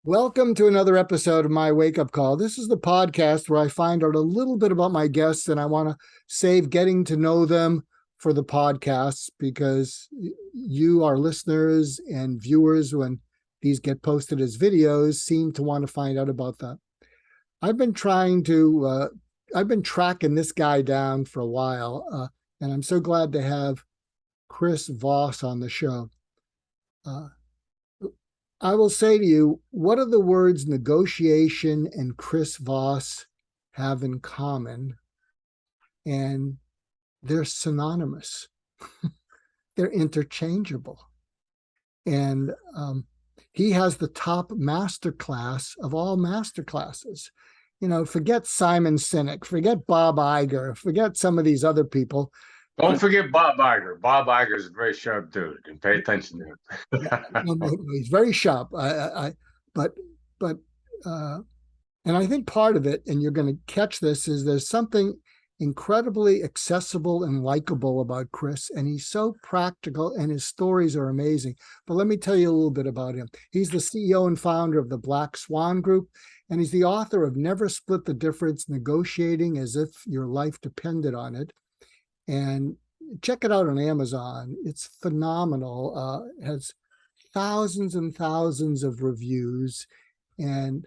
Welcome to another episode of my Wake Up Call. This is the podcast where I find out a little bit about my guests, and I want to save getting to know them for the podcasts because you, our listeners and viewers, when these get posted as videos, seem to want to find out about that. I've been tracking this guy down for a while, and I'm so glad to have Chris Voss on the show. I will say to you, what do the words negotiation and Chris Voss have in common? And they're synonymous. They're interchangeable. And he has the top masterclass of all masterclasses. You know, forget Simon Sinek, forget Bob Iger, forget some of these other people. Don't forget Bob Iger. Bob Iger is a very sharp dude, and pay attention to him. He's very sharp. But and I think part of it, and you're going to catch this, is there's something incredibly accessible and likable about Chris, and he's so practical, and his stories are amazing. But let me tell you a little bit about him. He's the CEO and founder of the Black Swan Group, and he's the author of Never Split the Difference: Negotiating as If Your Life Depended on It. And check it out on Amazon. It's phenomenal. It has thousands and thousands of reviews. And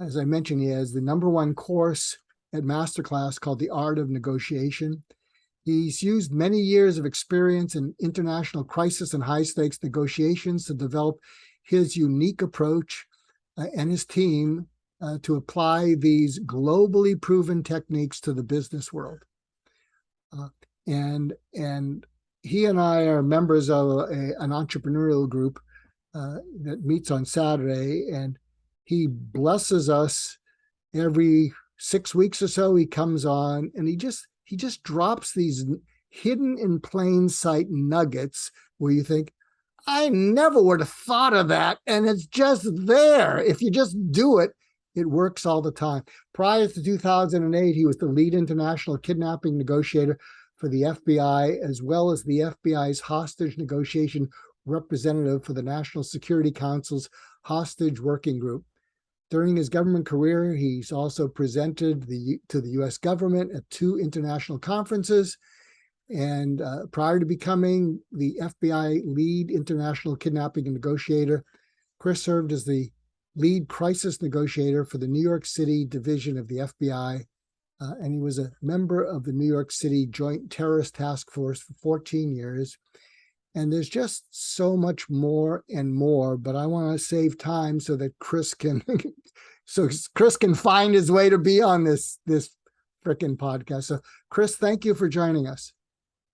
as I mentioned, he has the #1 course at Masterclass called The Art of Negotiation. He's used many years of experience in international crisis and high stakes negotiations to develop his unique approach and his team to apply these globally proven techniques to the business world. And he and I are members of an entrepreneurial group that meets on Saturday, and he blesses us every 6 weeks or so. He comes on and he just drops these hidden in plain sight nuggets where you think, I never would have thought of that, and it's just there. If you just do it, it works all the time. Prior to 2008, he was the lead international kidnapping negotiator for the FBI, as well as the FBI's hostage negotiation representative for the National Security Council's hostage working group. During his government career, he's also presented to the U.S. government at 2 international conferences. And prior to becoming the FBI lead international kidnapping negotiator, Chris served as the lead crisis negotiator for the New York City division of the FBI. And he was a member of the New York City Joint Terrorist Task Force for 14 years. And there's just so much more and more, but I want to save time so that Chris can find his way to be on this frickin' podcast. So Chris, thank you for joining us.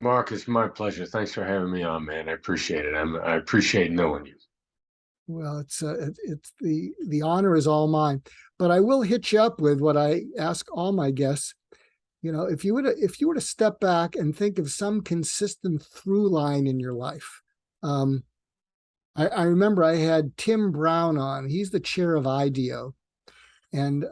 Mark, it's my pleasure. Thanks for having me on, man. I appreciate it. I appreciate knowing you. Well, it's the honor is all mine, but I will hit you up with what I ask all my guests. You know, if you were to step back and think of some consistent through line in your life, I remember I had Tim Brown on. He's the chair of IDEO, and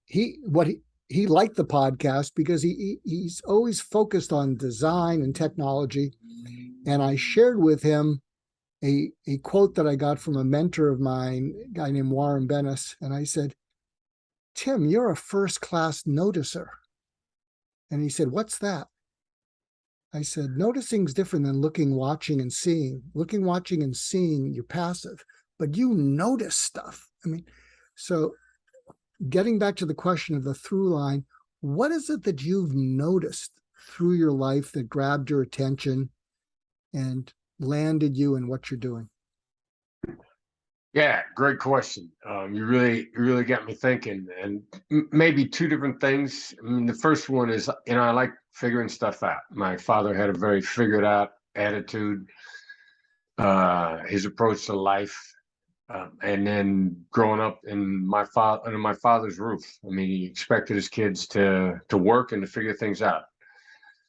he liked the podcast because he's always focused on design and technology, and I shared with him a quote that I got from a mentor of mine, a guy named Warren Bennis. And I said, Tim, you're a first-class noticer. And he said, what's that? I said, noticing is different than looking, watching, and seeing. Looking, watching, and seeing, you're passive, but you notice stuff. I mean, so getting back to the question of the through line, what is it that you've noticed through your life that grabbed your attention and landed you in what you're doing? Yeah, great question. You really got me thinking, and maybe 2 different things. I mean, the first one is, I like figuring stuff out. My father had a very figured out attitude, his approach to life, and then growing up under my father's roof. I mean, he expected his kids to work and to figure things out.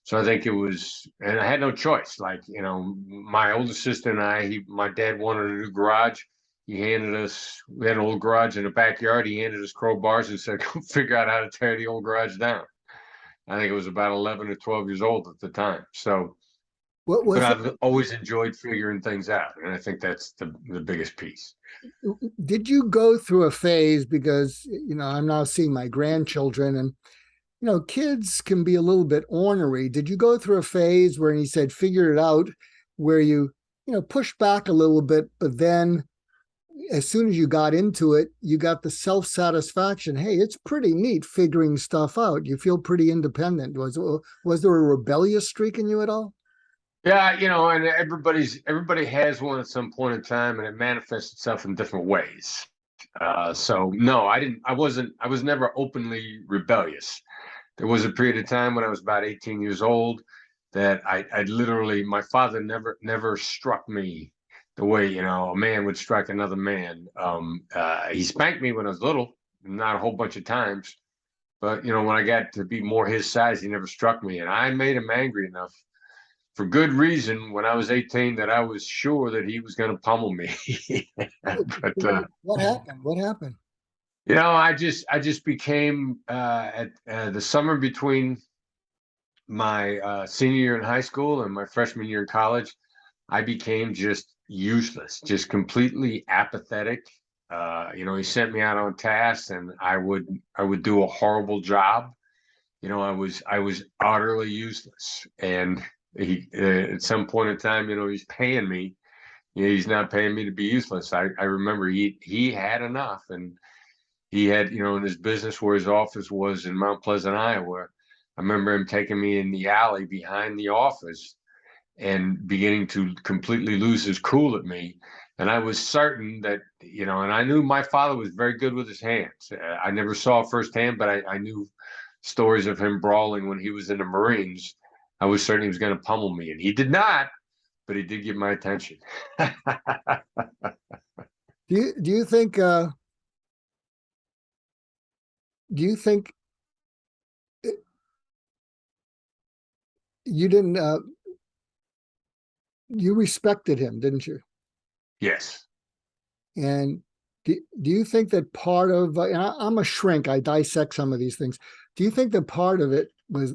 So I think it was, and I had no choice. Like, my older sister and I, my dad wanted a new garage. We had an old garage in the backyard. He handed us crowbars and said, go figure out how to tear the old garage down. I think it was about 11 or 12 years old at the time. So What but was it? I've always enjoyed figuring things out, and I think that's the biggest piece. Did you go through a phase, because I'm now seeing my grandchildren, and kids can be a little bit ornery. Did you go through a phase where he said figure it out, where you pushed back a little bit, but then as soon as you got into it, you got the self-satisfaction. Hey, it's pretty neat figuring stuff out. You feel pretty independent. Was there a rebellious streak in you at all? Yeah, and everybody has one at some point in time, and it manifests itself in different ways. So no, I didn't. I was never openly rebellious. There was a period of time when I was about 18 years old that I literally, my father never struck me the way, a man would strike another man. He spanked me when I was little, not a whole bunch of times, but when I got to be more his size, he never struck me, and I made him angry enough for good reason when I was 18 that I was sure that he was going to pummel me. But What happened? What happened? I just became at the summer between my senior year in high school and my freshman year in college, I became just useless, just completely apathetic. He sent me out on tasks, and I would do a horrible job. I was utterly useless, and he at some point in time, he's paying me. He's not paying me to be useless. I remember he had enough, and he had, in his business where his office was in Mount Pleasant, Iowa. I remember him taking me in the alley behind the office and beginning to completely lose his cool at me. And I was certain that, and I knew my father was very good with his hands. I never saw firsthand, but I knew stories of him brawling when he was in the Marines. I was certain he was going to pummel me, and he did not, but he did get my attention. Do you think do you think you didn't you respected him, didn't you? Yes. And do you think that part of, and I'm a shrink, I dissect some of these things. Do you think that part of it was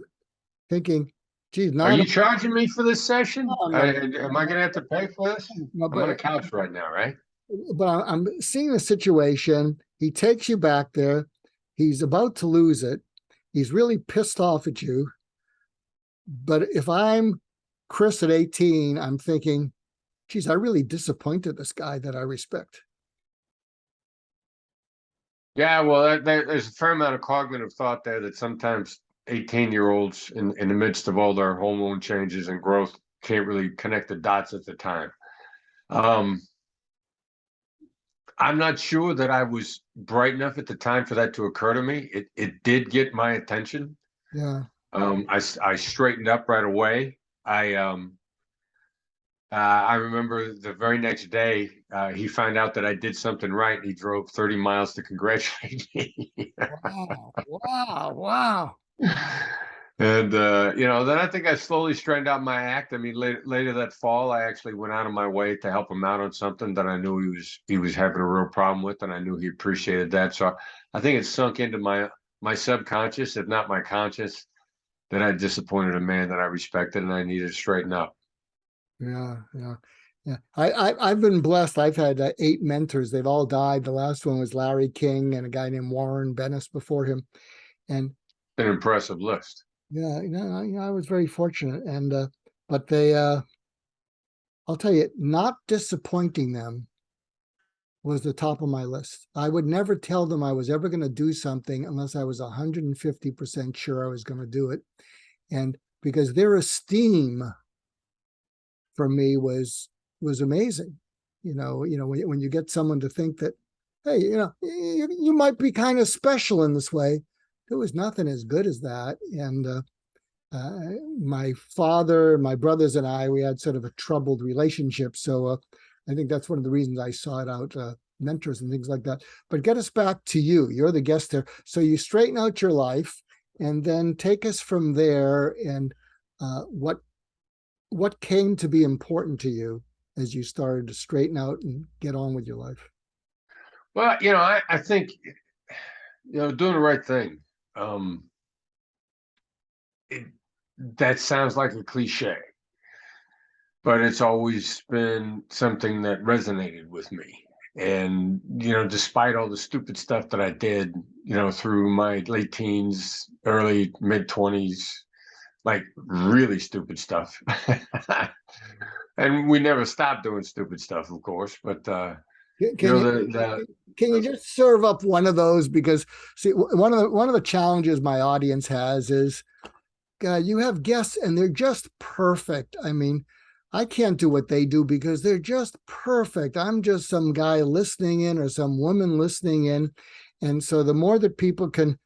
thinking, geez, Are not you charging me for this session? I'm not, Am I going to have to pay for this? no, I'm on a couch right now, right? but I'm seeing the situation. He takes you back there. He's about to lose it. He's really pissed off at you. But if I'm Chris at 18, I'm thinking, geez, I really disappointed this guy that I respect. Yeah, well, there's a fair amount of cognitive thought there that sometimes 18-year-olds in the midst of all their hormone changes and growth can't really connect the dots at the time. Um, I'm not sure that I was bright enough at the time for that to occur to me. It did get my attention. Yeah. I straightened up right away. I remember the very next day, he found out that I did something right, and he drove 30 miles to congratulate me. Wow. Wow. Wow. And then I think I slowly straightened out my act. I mean, later that fall, I actually went out of my way to help him out on something that I knew he was having a real problem with, and I knew he appreciated that. So I think it sunk into my subconscious, if not my conscious, that I disappointed a man that I respected, and I needed to straighten up. Yeah. Yeah. Yeah. I've been blessed. I've had 8 mentors. They've all died. The last one was Larry King and a guy named Warren Bennis before him. And An impressive list. yeah, I was very fortunate. And but they I'll tell you, not disappointing them was the top of my list. I would never tell them I was ever going to do something unless I was 150% sure I was going to do it. And because their esteem for me was amazing. When you get someone to think that, hey, you might be kind of special in this way. There was nothing as good as that. And my father, my brothers, and I, we had sort of a troubled relationship. So I think that's one of the reasons I sought out mentors and things like that. But get us back to you. You're the guest there. So you straighten out your life, and then take us from there. And what came to be important to you as you started to straighten out and get on with your life? Well, I think, doing the right thing. Um, it, that sounds like a cliche, but it's always been something that resonated with me. And, despite all the stupid stuff that I did, through my late teens, early mid 20s, like really stupid stuff. And we never stopped doing stupid stuff, of course, but Can you the can you just serve up one of those? Because see, one of the challenges my audience has is you have guests and they're just perfect. I mean, I can't do what they do because they're just perfect. I'm just some guy listening in or some woman listening in. And so the more that people can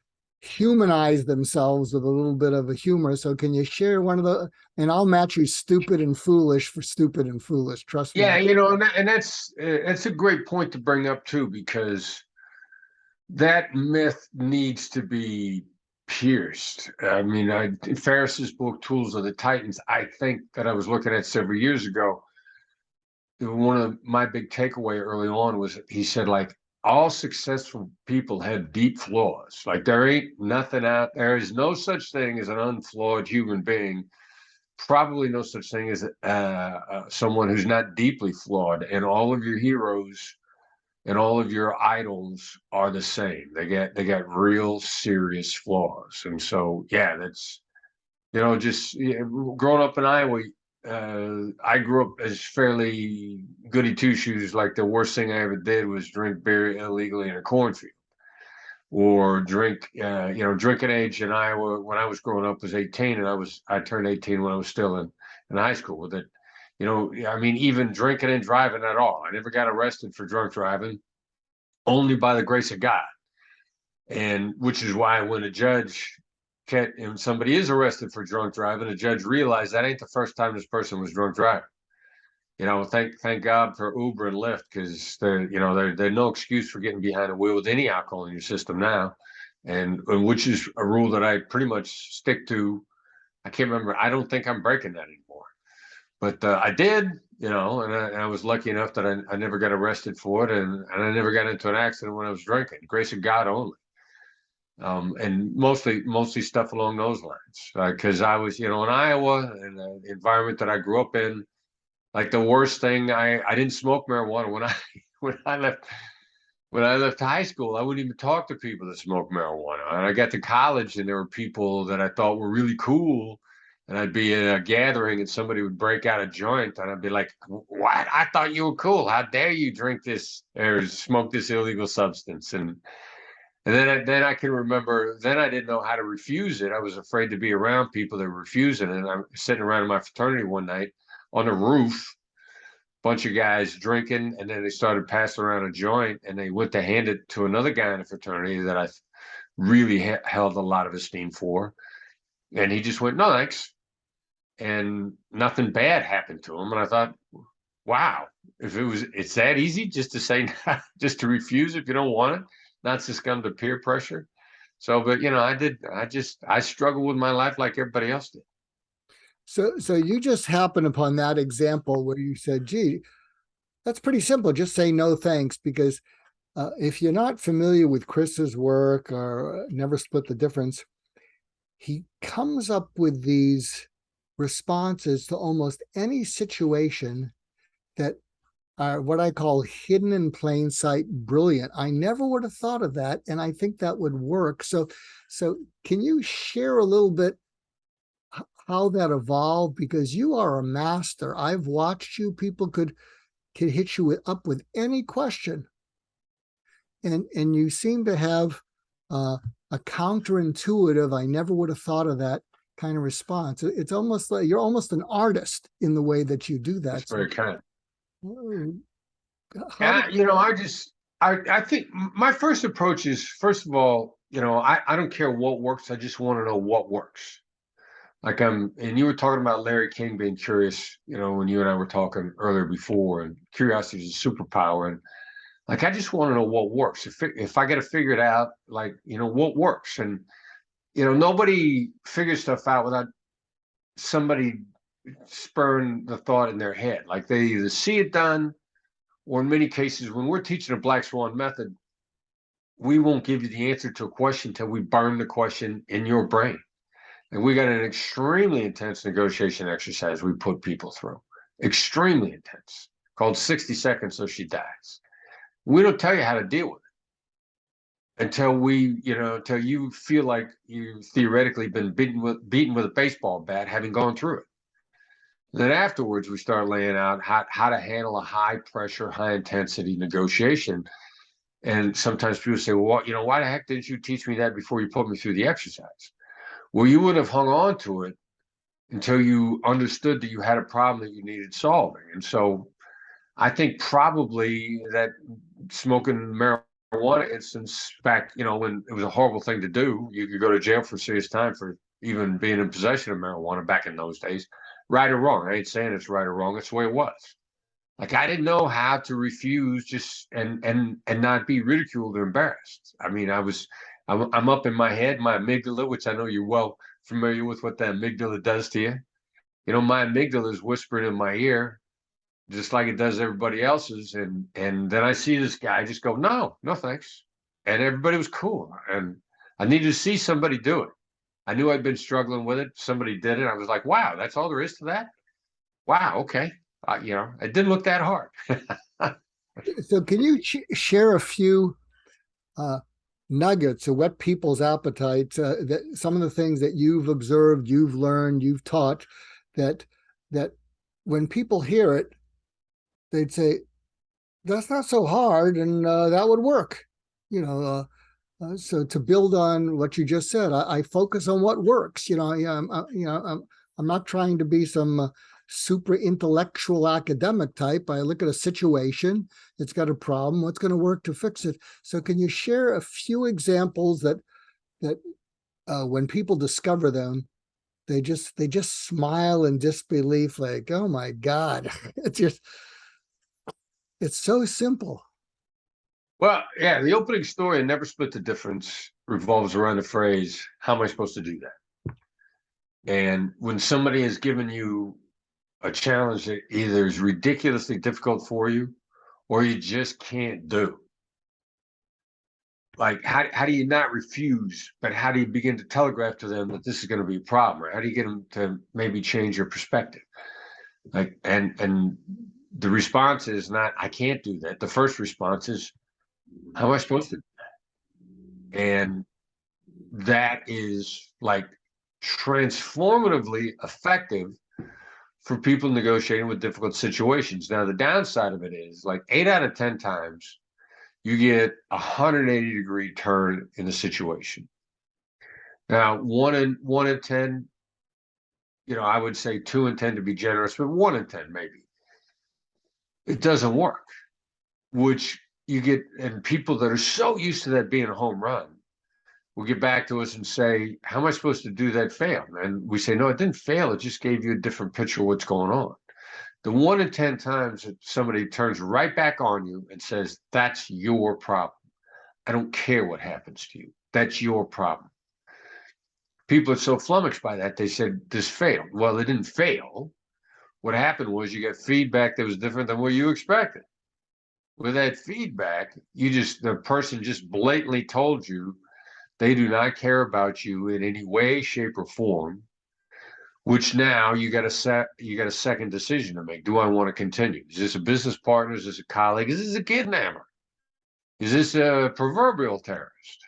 humanize themselves with a little bit of a humor. So can you share one of the, and I'll match you stupid and foolish for stupid and foolish. Trust me. yeah, and that's a great point to bring up too, because that myth needs to be pierced. I mean, Ferris's book Tools of the Titans, I think that I was looking at several years ago. One of my big takeaway early on was he said, like, all successful people have deep flaws. Like, there ain't nothing out there is no such thing as an unflawed human being. Probably no such thing as someone who's not deeply flawed. And all of your heroes and all of your idols are the same. They got real serious flaws. And so, yeah, that's just growing up in Iowa. I grew up as fairly goody two shoes. Like, the worst thing I ever did was drink beer illegally in a cornfield, or drinking age in Iowa when I was growing up was 18, and I turned 18 when I was still in high school with it. I mean, even drinking and driving at all. I never got arrested for drunk driving, only by the grace of God. And which is why when a judge and somebody is arrested for drunk driving, a judge realized that ain't the first time this person was drunk driving. Thank God for Uber and Lyft, because they're no excuse for getting behind the wheel with any alcohol in your system now, and which is a rule that I pretty much stick to. I can't remember. I don't think I'm breaking that anymore, but I did. And I was lucky enough that I never got arrested for it, and I never got into an accident when I was drinking. Grace of God only. And mostly stuff along those lines, because I was, in Iowa, and the environment that I grew up in. Like, the worst thing, I didn't smoke marijuana when I when I left high school. I wouldn't even talk to people that smoked marijuana. And I got to college, and there were people that I thought were really cool, and I'd be in a gathering and somebody would break out a joint, and I'd be like, "What? I thought you were cool. How dare you drink this or smoke this illegal substance?" And then I can remember, then I didn't know how to refuse it. I was afraid to be around people that were refusing it. And I'm sitting around in my fraternity one night on the roof, bunch of guys drinking, and then they started passing around a joint, and they went to hand it to another guy in the fraternity that I really held a lot of esteem for. And he just went, "No, thanks." And nothing bad happened to him. And I thought, wow, it's that easy just to say, just to refuse if you don't want it, not succumb to peer pressure. So, but I struggled with my life like everybody else did. So you just happen upon that example where you said, gee, that's pretty simple. Just say no thanks. Because if you're not familiar with Chris's work or Never Split the Difference, he comes up with these responses to almost any situation that are what I call hidden in plain sight brilliant. I never would have thought of that, and I think that would work. So can you share a little bit how that evolved? Because you are a master. I've watched you. People could hit you up with any question, and you seem to have a counterintuitive, I never would have thought of that kind of response. It's almost like you're almost an artist in the way that you do that. That's very kind. How did, I think my first approach is, first of all, I don't care what works. I just want to know what works. Like, and you were talking about Larry King being curious, when you and I were talking earlier before, and curiosity is a superpower. And like, I just want to know what works. If I got to figure it out, like, what works. And, nobody figures stuff out without somebody spurring the thought in their head. Like, they either see it done, or in many cases, when we're teaching a black swan method, we won't give you the answer to a question until we burn the question in your brain. And we got an extremely intense negotiation exercise we put people through. extremely intense, called 60 Seconds So She Dies. We don't tell you how to deal with it until you feel like you've theoretically been beaten with a baseball bat, having gone through it. Then afterwards, we start laying out how to handle a high pressure, high intensity negotiation. And sometimes people say, well, why the heck didn't you teach me that before you put me through the exercise? Well, you wouldn't have hung on to it until you understood that you had a problem that you needed solving. And so I think probably that smoking marijuana instance back, when it was a horrible thing to do, you could go to jail for serious time for even being in possession of marijuana back in those days. Right or wrong. I ain't saying it's right or wrong. It's the way it was. Like I didn't know how to refuse just and not be ridiculed or embarrassed. I mean, I'm up in my head, my amygdala, which I know you're well familiar with what that amygdala does to you. My amygdala is whispering in my ear, just like it does everybody else's. And then I see this guy just go, no, no thanks. And everybody was cool. And I needed to see somebody do it. I knew I'd been struggling with it. Somebody did it. I was like, wow, that's all there is to that. Wow, okay. It didn't look that hard. So can you share a few nuggets of whet people's appetites, that some of the things that you've observed, you've learned, you've taught, that when people hear it, they'd say, that's not so hard, and that would work. So to build on what you just said, I focus on what works. I'm not trying to be some super intellectual academic type. I look at a situation, it's got a problem, what's going to work to fix it. So can you share a few examples that when people discover them, they just smile in disbelief, like, oh my God, it's so simple. Well, yeah, the opening story, Never Split the Difference, revolves around the phrase, how am I supposed to do that? And when somebody has given you a challenge that either is ridiculously difficult for you or you just can't do, like how do you not refuse, but how do you begin to telegraph to them that this is going to be a problem? Or how do you get them to maybe change your perspective? Like, and the response is not, I can't do that. The first response is, how am I supposed to? And that is like transformatively effective for people negotiating with difficult situations. Now, the downside of it is like 8 out of 10 times you get a 180-degree turn in the situation. Now, one in 10, I would say 2 in 10 to be generous, but 1 in 10 maybe. It doesn't work, which you get, and people that are so used to that being a home run will get back to us and say, how am I supposed to do that fail? And we say, no, it didn't fail. It just gave you a different picture of what's going on. The 1 in 10 times that somebody turns right back on you and says, that's your problem. I don't care what happens to you. That's your problem. People are so flummoxed by that. They said, this failed. Well, it didn't fail. What happened was you got feedback that was different than what you expected. With that feedback, the person just blatantly told you they do not care about you in any way, shape, or form, which now you got a second decision to make. Do I want to continue? Is this a business partner? Is this a colleague? Is this a kidnapper? Is this a proverbial terrorist?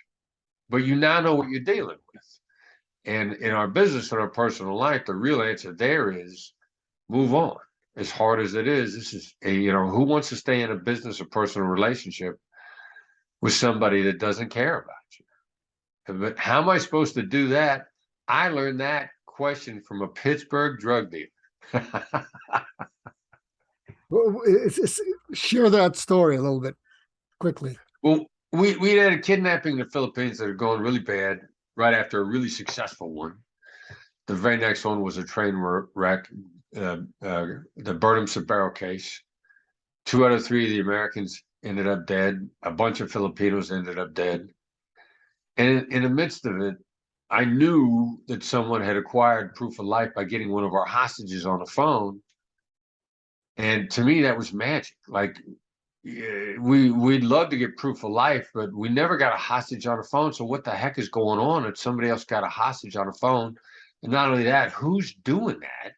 But you now know what you're dealing with. And in our business and our personal life, the real answer there is move on. As hard as it is, this is who wants to stay in a business or personal relationship with somebody that doesn't care about you? But how am I supposed to do that? I learned that question from a Pittsburgh drug dealer. Share that story a little bit quickly. Well, we had a kidnapping in the Philippines that had gone really bad right after a really successful one. The very next one was a train wreck, the Burnham-Sabero case. 2 out of 3 of the Americans ended up dead. A bunch of Filipinos ended up dead. And in the midst of it, I knew that someone had acquired proof of life by getting one of our hostages on the phone. And to me, that was magic. Like, we'd love to get proof of life, but we never got a hostage on the phone. So what the heck is going on if somebody else got a hostage on the phone? And not only that, who's doing that?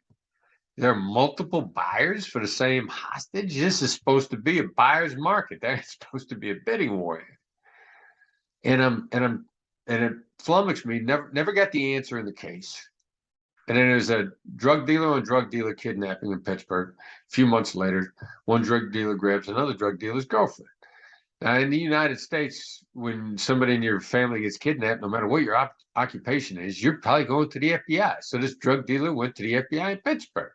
there are multiple buyers for the same hostage. This is supposed to be a buyer's market. That's supposed to be a bidding war. And it flummoxed me. Never got the answer in the case. And then there's a drug dealer and drug dealer kidnapping in Pittsburgh. A few months later, one drug dealer grabs another drug dealer's girlfriend. Now, in the United States, when somebody in your family gets kidnapped, no matter what your occupation is, you're probably going to the FBI. So this drug dealer went to the FBI in Pittsburgh.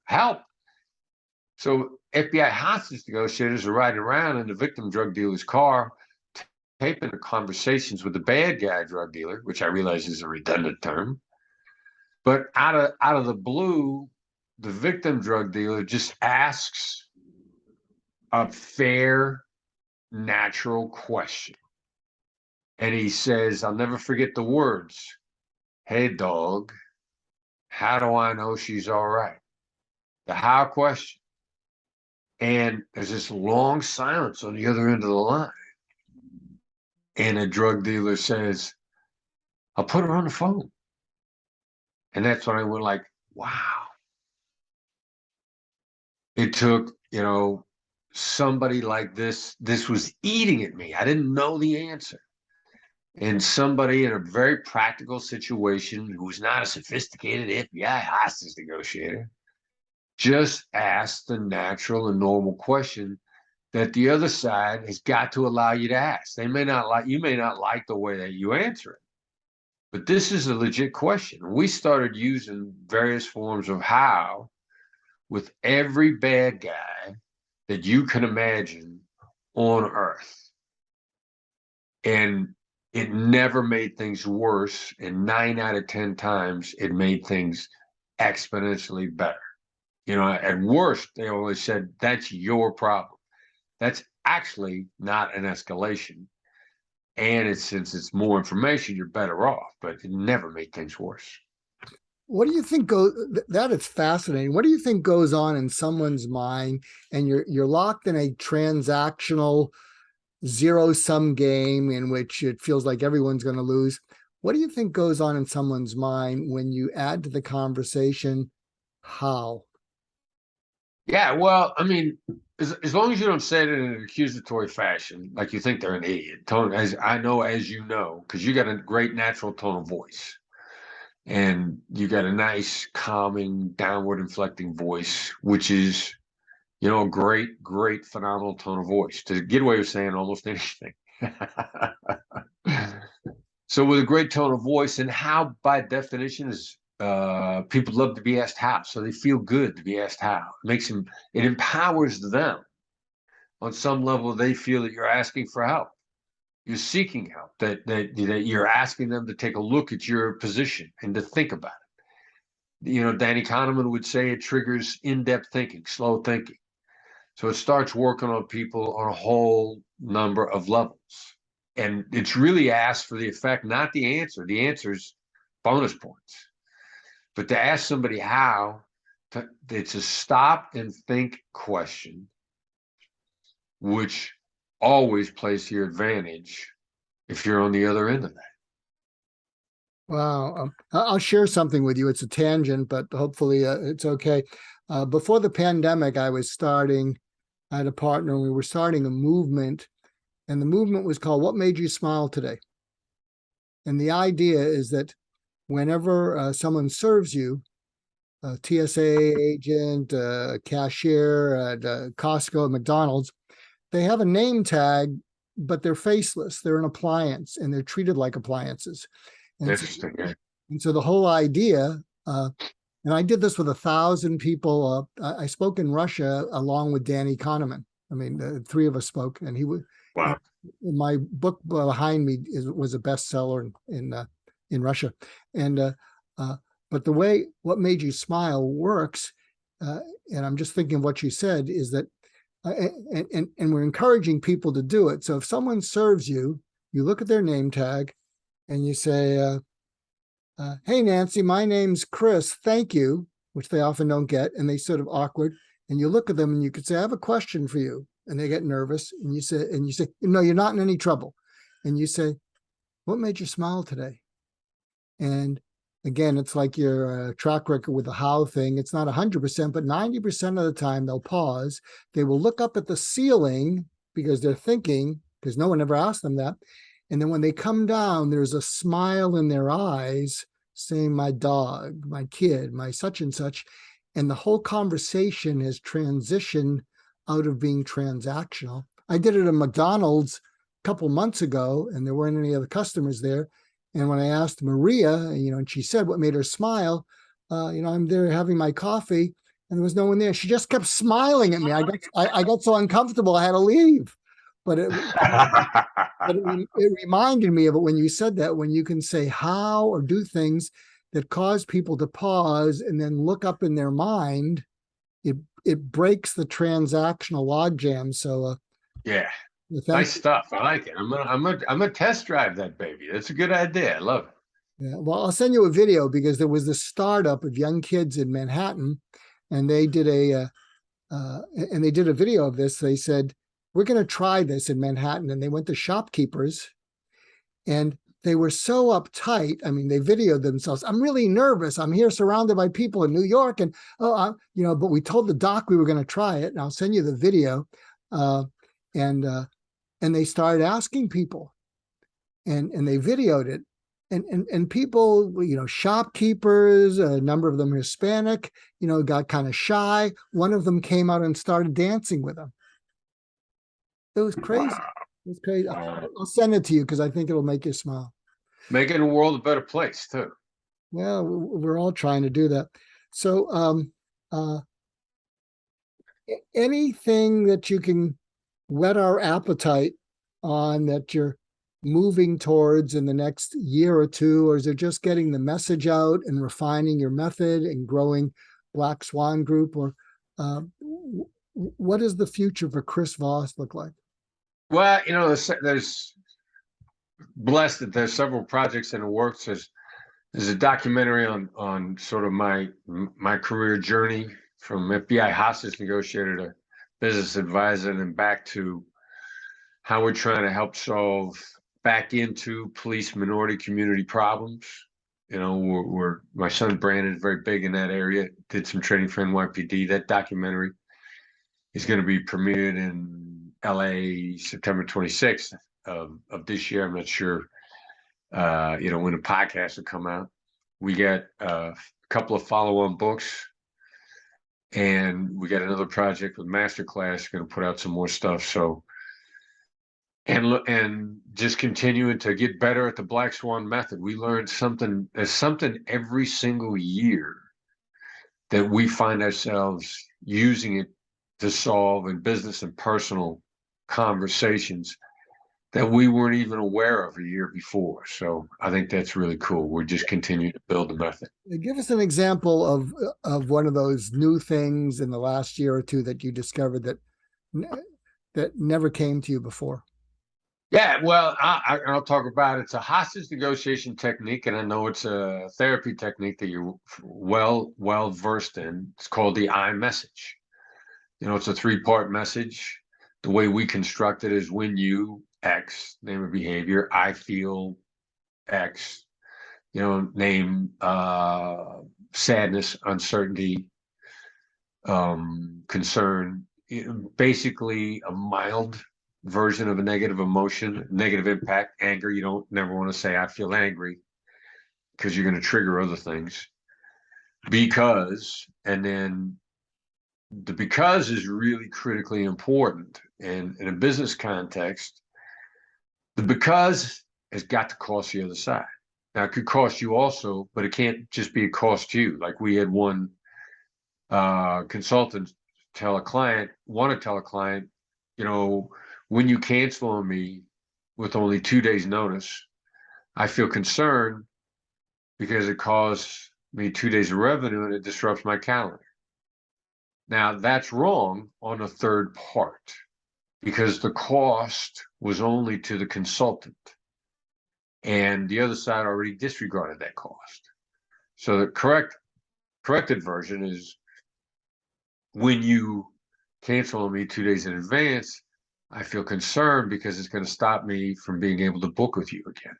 Help. So FBI hostage negotiators are riding around in the victim drug dealer's car, taping the conversations with the bad guy drug dealer, which I realize is a redundant term. But out of the blue, the victim drug dealer just asks a fair, natural question. And he says, I'll never forget the words, "Hey, dog, how do I know she's all right?" The how question. And there's this long silence on the other end of the line. And a drug dealer says, "I'll put her on the phone." And that's when I went like, wow. It took, somebody like this was eating at me. I didn't know the answer. And somebody in a very practical situation who's not a sophisticated FBI hostage negotiator just asked the natural and normal question that the other side has got to allow you to ask. You may not like the way that you answer it, but this is a legit question. We started using various forms of how with every bad guy that you can imagine on Earth. And it never made things worse. And 9 out of 10 times, it made things exponentially better. At worst, they always said, that's your problem. That's actually not an escalation. And since it's more information, you're better off, but it never made things worse. What do you think that is fascinating. What do you think goes on in someone's mind? And you're locked in a transactional zero-sum game in which it feels like everyone's going to lose. What do you think goes on in someone's mind when you add to the conversation how? Yeah, well, I mean, as long as you don't say it in an accusatory fashion, like you think they're an idiot. As I know, as you know, because you got a great natural tone of voice. And you got a nice, calming, downward inflecting voice, which is, a great, great, phenomenal tone of voice to get away with saying almost anything. So with a great tone of voice, and how by definition is people love to be asked how, so they feel good to be asked how. It empowers them. On some level, they feel that you're asking for help. You're seeking help, that you're asking them to take a look at your position and to think about it. Danny Kahneman would say it triggers in-depth thinking, slow thinking. So it starts working on people on a whole number of levels. And it's really asked for the effect, not the answer. The answer's bonus points. But to ask somebody how, it's a stop and think question, which always plays to your advantage if you're on the other end of that. Wow. I'll share something with you. It's a tangent, but hopefully it's okay. Before the pandemic, I had a partner, and we were starting a movement, and the movement was called "What Made You Smile Today?" And the idea is that whenever someone serves you, a TSA agent, a cashier at Costco, McDonald's, they have a name tag, but they're faceless. They're an appliance, and they're treated like appliances. Interesting. And so the whole idea, and I did this with 1,000 people. I spoke in Russia along with Danny Kahneman. I mean, the three of us spoke, and he would. Wow. My book behind me was a bestseller in Russia, and but the way "What Made You Smile" works, and I'm just thinking of what you said, is that, and we're encouraging people to do it. So if someone serves you, you look at their name tag, and you say, "Hey, Nancy, my name's Chris. Thank you," which they often don't get, and they sort of awkward. And you look at them, and you could say, "I have a question for you," and they get nervous. And you say, "No, you're not in any trouble." And you say, "What made you smile today?" And again, it's like your track record with the how thing. It's not 100%, but 90% of the time they'll pause. They will look up at the ceiling because they're thinking, because no one ever asked them that. And then when they come down, there's a smile in their eyes saying, my dog, my kid, my such and such. And the whole conversation has transitioned out of being transactional. I did it at McDonald's a couple months ago, and there weren't any other customers there. And when I asked Maria, and she said what made her smile, I'm there having my coffee, and there was no one there. She just kept smiling at me. I got so uncomfortable, I had to leave. But it reminded me of it when you said that, when you can say how or do things that cause people to pause and then look up in their mind, it breaks the transactional logjam. So Yeah. thank Nice you. stuff. I like it. I'm gonna test drive that baby. That's a good idea. I love it. Yeah, well, I'll send you a video because there was this startup of young kids in Manhattan, and they did a video of this. They said, we're going to try this in Manhattan, and they went to shopkeepers, and they were so uptight. I mean, they videoed themselves. I'm really nervous. I'm here surrounded by people in New York, and but we told the doc we were going to try it, and I'll send you the video. Uh, and uh, and they started asking people, and they videoed it, and people, shopkeepers, a number of them Hispanic, got kind of shy. One of them came out and started dancing with them. It was crazy. Wow. It was crazy. Uh, I'll send it to you because I think it'll make you smile. Making the world a better place too. Well, we're all trying to do that. So, uh, anything that you can whet our appetite on that you're moving towards in the next year or two, or is it just getting the message out and refining your method and growing Black Swan Group, or what does the future for Chris Voss look like? Well, there's blessed that there's several projects in the works. There's a documentary on sort of my career journey from FBI hostage negotiator to business advisor and then back to how we're trying to help solve back into police minority community problems. We're my son Brandon is very big in that area. Did some training for NYPD. That documentary is going to be premiered in LA September 26th of this year. I'm not sure, when the podcast will come out. We got a couple of follow-on books, and we got another project with Masterclass. Going to put out some more stuff. So, and just continuing to get better at the Black Swan method. We learned something. There's something every single year that we find ourselves using it to solve in business and personal conversations that we weren't even aware of a year before. So I think that's really cool. We're just continuing to build the method. Give us an example of one of those new things in the last year or two that you discovered that never came to you before. Yeah, well, I'll talk about it. It's a hostage negotiation technique, and I know it's a therapy technique that you're well versed in. It's called the I message. It's a three-part message. The way we construct it is when you X, name of behavior, I feel X, name sadness, uncertainty, concern, basically a mild version of a negative emotion, negative impact, anger. You don't never want to say I feel angry because you're going to trigger other things. Because, and then the because is really critically important. And in a business context, the because has got to cost the other side. Now it could cost you also, but it can't just be a cost to you. Like we had one consultant want to tell a client, when you cancel on me with only 2 days notice, I feel concerned because it costs me 2 days of revenue and it disrupts my calendar. Now that's wrong on the third part because the cost was only to the consultant and the other side already disregarded that cost. So the corrected version is when you cancel on me 2 days in advance, I feel concerned because it's going to stop me from being able to book with you again.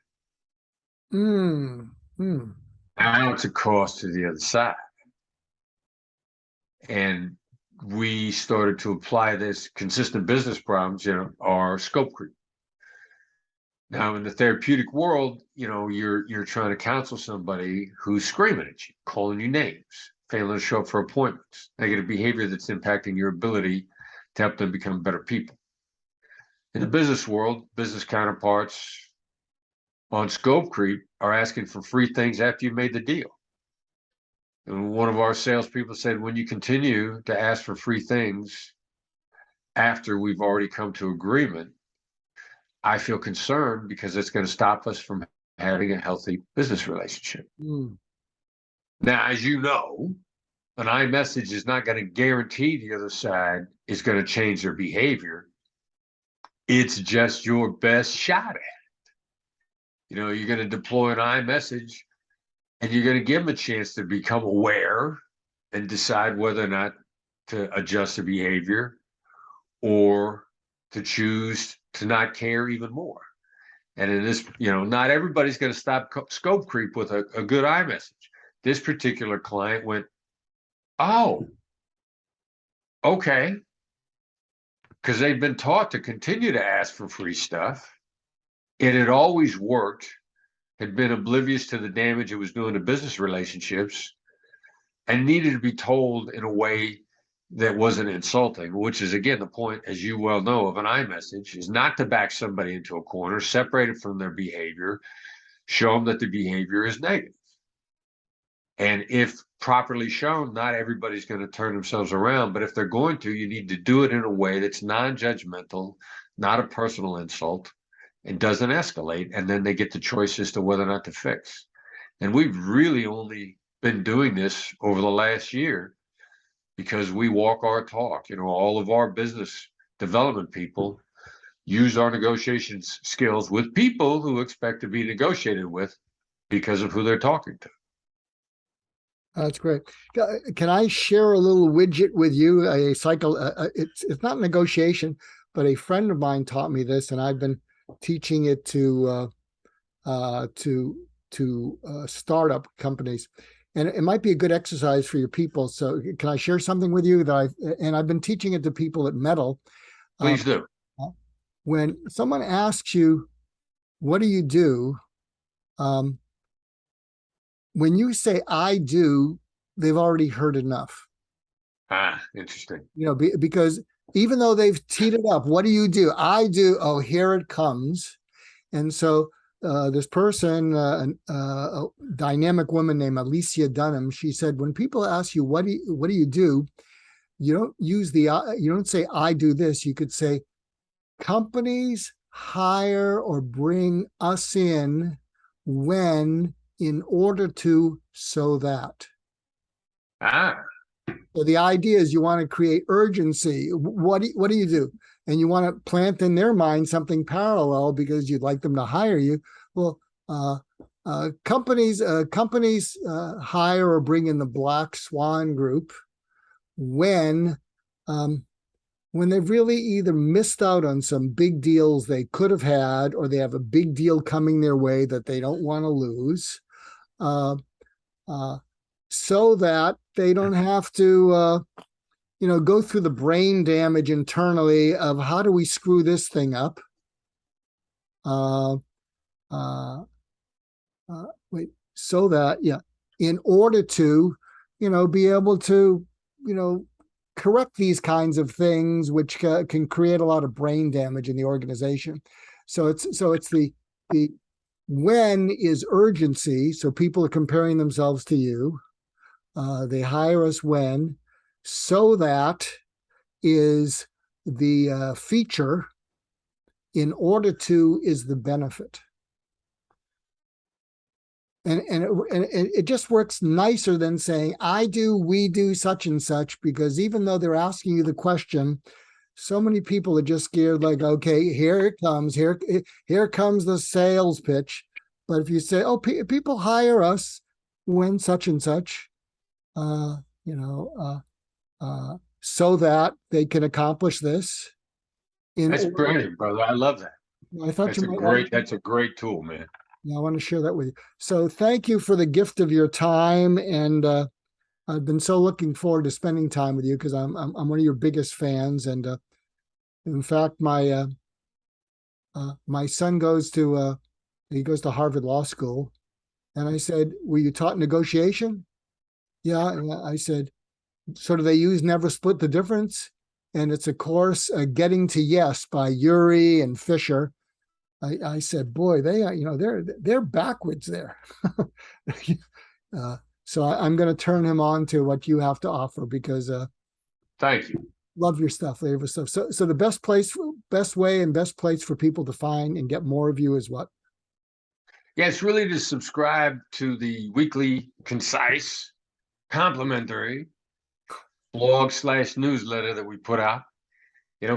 Mm, mm. Now it's a cost to the other side. And we started to apply this consistent business problems, our scope creep. Now, in the therapeutic world, you're trying to counsel somebody who's screaming at you, calling you names, failing to show up for appointments, negative behavior that's impacting your ability to help them become better people. In the business world, business counterparts on scope creep are asking for free things after you've made the deal. And one of our salespeople said, when you continue to ask for free things after we've already come to agreement, I feel concerned because it's going to stop us from having a healthy business relationship. Mm. Now, as you know, an iMessage is not going to guarantee the other side is going to change their behavior. It's just your best shot at it. You're going to deploy an iMessage and you're going to give them a chance to become aware and decide whether or not to adjust the behavior or to choose to not care even more. And in this, not everybody's going to stop scope creep with a good iMessage. This particular client went, oh, okay. Because they've been taught to continue to ask for free stuff. It had always worked, had been oblivious to the damage it was doing to business relationships, and needed to be told in a way that wasn't insulting, which is, again, the point, as you well know, of an iMessage, is not to back somebody into a corner, separate it from their behavior, show them that the behavior is negative. And if properly shown, not everybody's going to turn themselves around, but if they're going to, you need to do it in a way that's non-judgmental, not a personal insult, and doesn't escalate, and then they get the choice as to whether or not to fix. And we've really only been doing this over the last year because we walk our talk. All of our business development people use our negotiation skills with people who expect to be negotiated with because of who they're talking to. That's great. Can I share a little widget with you? A cycle. It's not negotiation, but a friend of mine taught me this, and I've been teaching it to startup companies. And it might be a good exercise for your people. So can I share something with you that I've been teaching it to people at Metal. Please do. When someone asks you, what do you do? When you say I do, they've already heard enough. Interesting. Because even though they've teed it up, what do you do? I do. Oh, here it comes. And so this person, a dynamic woman named Alicia Dunham, she said, when people ask you, what do you do? You don't you don't say, I do this. You could say, companies hire or bring us in when, in order to, so that. So the idea is you want to create urgency. What do you do? And you want to plant in their mind something parallel because you'd like them to hire you. Well, companies hire or bring in the Black Swan group when they've really either missed out on some big deals they could have had, or they have a big deal coming their way that they don't want to lose, so that they don't have to go through the brain damage internally of how do we screw this thing up. So that, in order to, be able to, correct these kinds of things, which can create a lot of brain damage in the organization. So it's the when is urgency. So people are comparing themselves to you. They hire us when, so that is the feature, in order to is the benefit. And it just works nicer than saying, I do, we do, such and such, because even though they're asking you the question, so many people are just scared, like, okay, here it comes, here comes the sales pitch. But if you say, oh, people hire us when such and such, so that they can accomplish this. That's brilliant, brother. I love that. I thought That's a great tool, man. Yeah, I want to share that with you. So thank you for the gift of your time, and I've been so looking forward to spending time with you because I'm one of your biggest fans, and in fact, my son goes to he goes to Harvard Law School, and I said, "Were you taught negotiation?" Yeah, and I said, "So do they use Never Split the Difference?" And it's a course, Getting to Yes by Uri and Fisher. I said, "Boy, they are, they're backwards there." uh, so I'm going to turn him on to what you have to offer because Thank you. love your stuff, flavor stuff. So the best way, and best place for people to find and get more of you is what? Yeah, it's really to subscribe to the weekly, concise, complimentary blog/newsletter that we put out.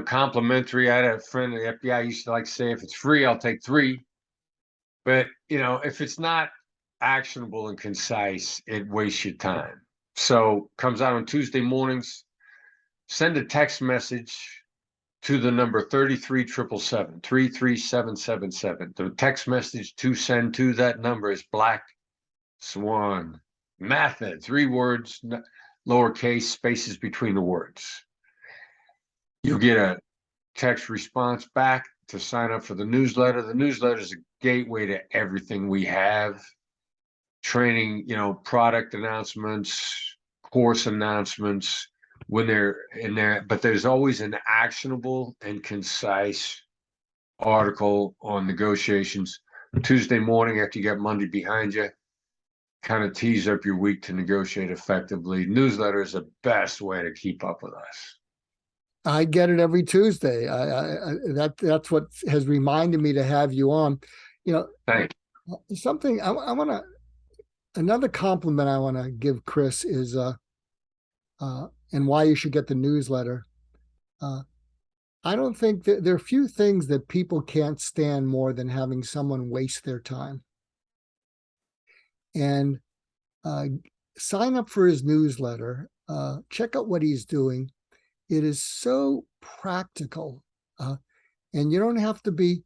Complimentary. I had a friend at the FBI used to like to say, if it's free, I'll take three. But if it's not actionable and concise, it wastes your time. So comes out on Tuesday mornings. Send a text message to the number 33777, 33777. The text message to send to that number is Black Swan Method. 3 words, lowercase, spaces between the words. You'll get a text response back to sign up for the newsletter. The newsletter is a gateway to everything we have. Training, product announcements, course announcements, when they're in there, but there's always an actionable and concise article on negotiations. Tuesday morning after you get Monday behind you, kind of tease up your week to negotiate effectively. Newsletter is the best way to keep up with us. I get it every Tuesday. That's what has reminded me to have you on. Thank Something I want to another compliment I want to give Chris is and why you should get the newsletter. I don't think that there are few things that people can't stand more than having someone waste their time. And sign up for his newsletter. Check out what he's doing. It is so practical. And you don't have to be,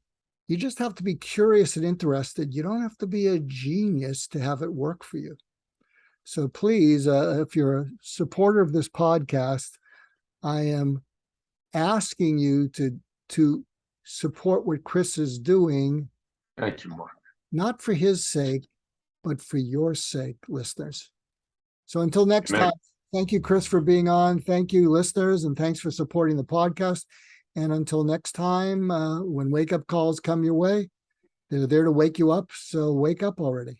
you just have to be curious and interested. You don't have to be a genius to have it work for you. So please, if you're a supporter of this podcast, I am asking you to support what Chris is doing. you, Mark. Not for his sake, but for your sake, listeners. So until next time, thank you, Chris, for being on. Thank you, listeners, and thanks for supporting the podcast. And until next time, when wake up calls come your way, they're there to wake you up. So wake up already.